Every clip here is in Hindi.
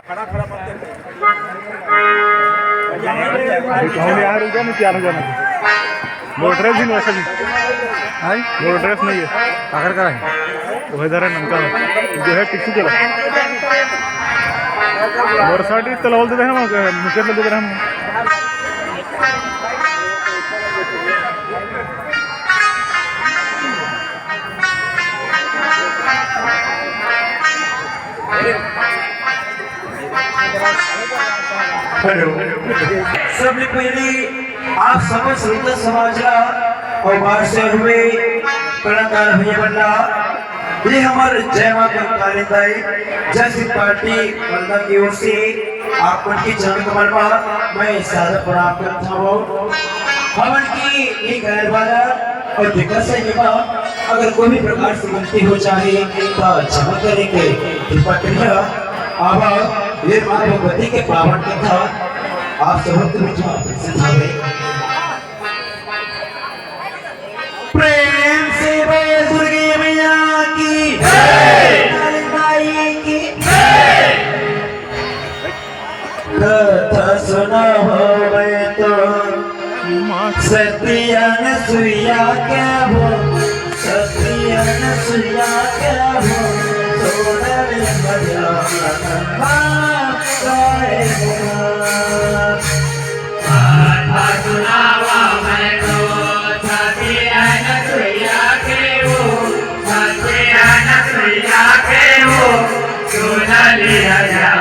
खड़ा खड़ा यार क्या हो जाना वो ड्रेस ही नहीं वैसा भी वो ड्रेस नहीं है आखिर का है वो इधर है नमका जो है टिक्सू चला और साड़ी तला बोलते थे हम मुझे तो देते हम सबसे पहले आप सब श्रोता समाजला और बाहर से हुए कलाकार भैया बल्ला ये हमारे जय मां कालिंदाई जय सिंह पार्टी बल्ला की ओर से आप उनकी चरण कमल पर मैं सादर प्रणाम करता हूँ। हवन की ये गायन वाला और दिक्कत से ये अगर कोई भी प्रकार से गलती हो जाए तो क्षमा करेंगे कृपा करिए। अब ये मां भगवती के पावन कथा आप सब के बीच में प्रसिद्ध हो गई। प्रेम से बोल दुर्गे मैया की जय, कालिंदाई की जय। कथा सुना हो मैं तो सत्यन सुइया क्या हो सत्यन सुइया क्या हो सोनल बजा सुनावा मैं तो सत्यन सुइया के हो सत्यन सुइया के हो सोनल बजा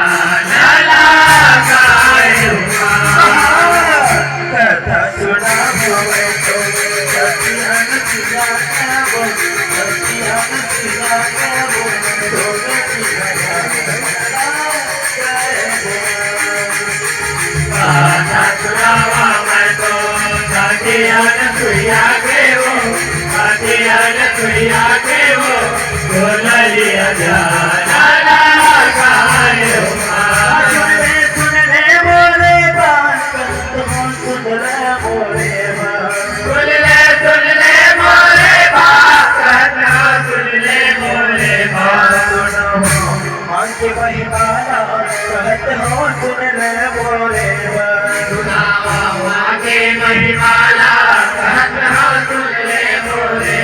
कथा सुना हो मैं तो सत्यन सुइया क्या हो सत्यन सुइया क्या हो सुनावा मैं तो सत्यन सुइया के हो सत्यन सुइया के हो सोनल बजा कहत हो सुन ले मोरे सुना बाबा के महिमाला कहत हो सुन ले मोरे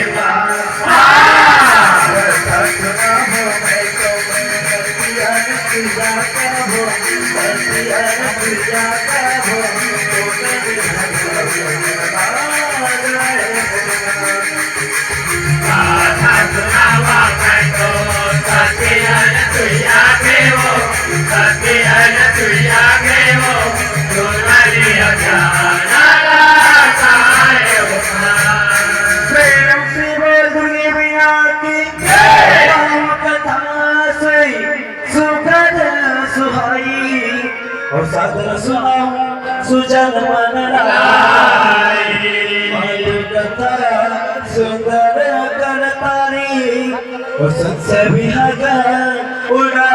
और सादर सुनाऊं सुजन मन कथा सुंदर करतारी और सत्य विहागा उड़ा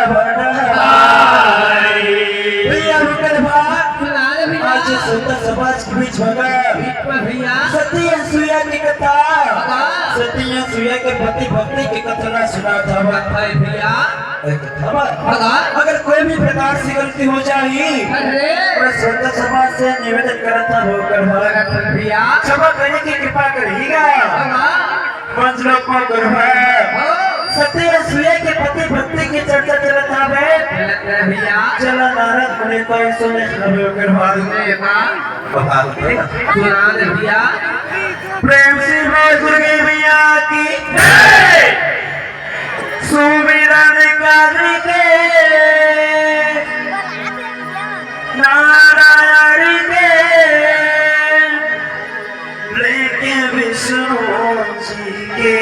आज सुंदर समाज के बीच भगा सती सुया की कथा सती सुया के पति भक्ति की कथा सुना था भैया अगर कोई भी प्रकार से गलती हो जाए तो सुंदर समाज से निवेदन करता होकर भैया क्षमा करने की कृपा करिएगा पंचलोक को गुरु सत्य सूर्य के पति भक्ति की चर्चा चलत है भैया चला नारद मुनि को सुने करवा भैया प्रेम से बोल दुर्गे मैया की सुमिरन करके नारायण के लेके विष्णु जी के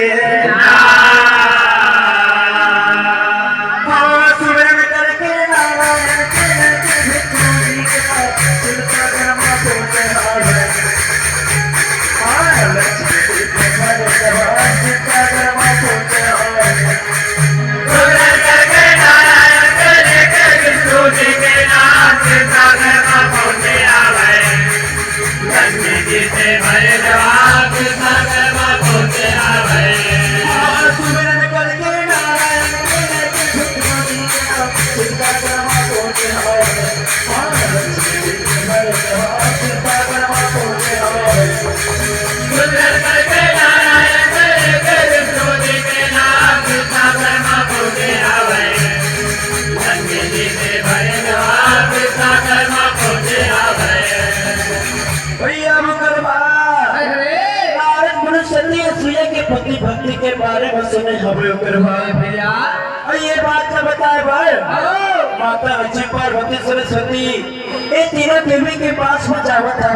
सुमिरन करके नारायण के लेके विष्णु जी के चिंता कर्मा सोते चिंता कर्मा सोते पति भक्ति के बारे में सुने हमें भैया ये बात का बताए भाई माता लक्ष्मी पार्वती सरस्वती ये तीनों देवी के पास में जावत है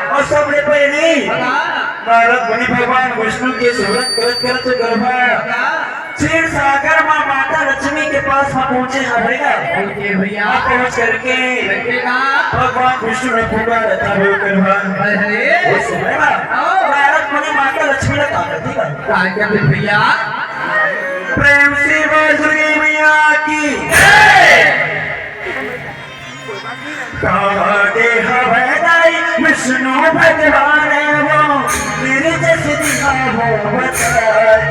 और सबने पहले नारद मुनि भगवान विष्णु के सुरत करत गरबा क्षीर सागर में माता लक्ष्मी के पास में पहुंचे हैं भैया पहुंच करके भगवान विष्णु ने पूरा रहता है उस समय नारद मुनि माता लक्ष्मी ने कहा करती भैया प्रेम से बोल दुर्गे मैया की विष्णु भगवान वो मेरे जैसे दिखा वो बताए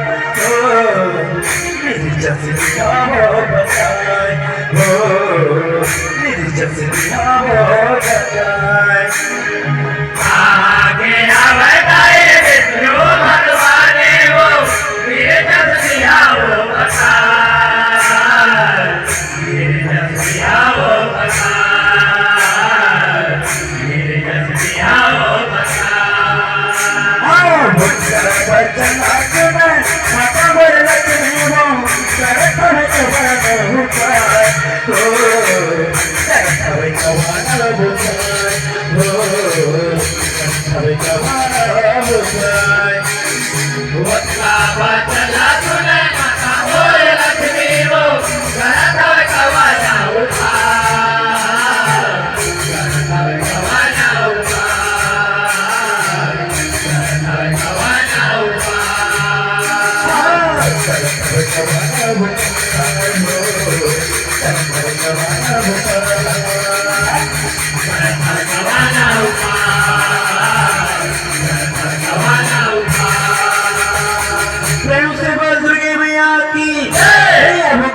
मेरे जैसे दिखा वो बताए मेरे जैसे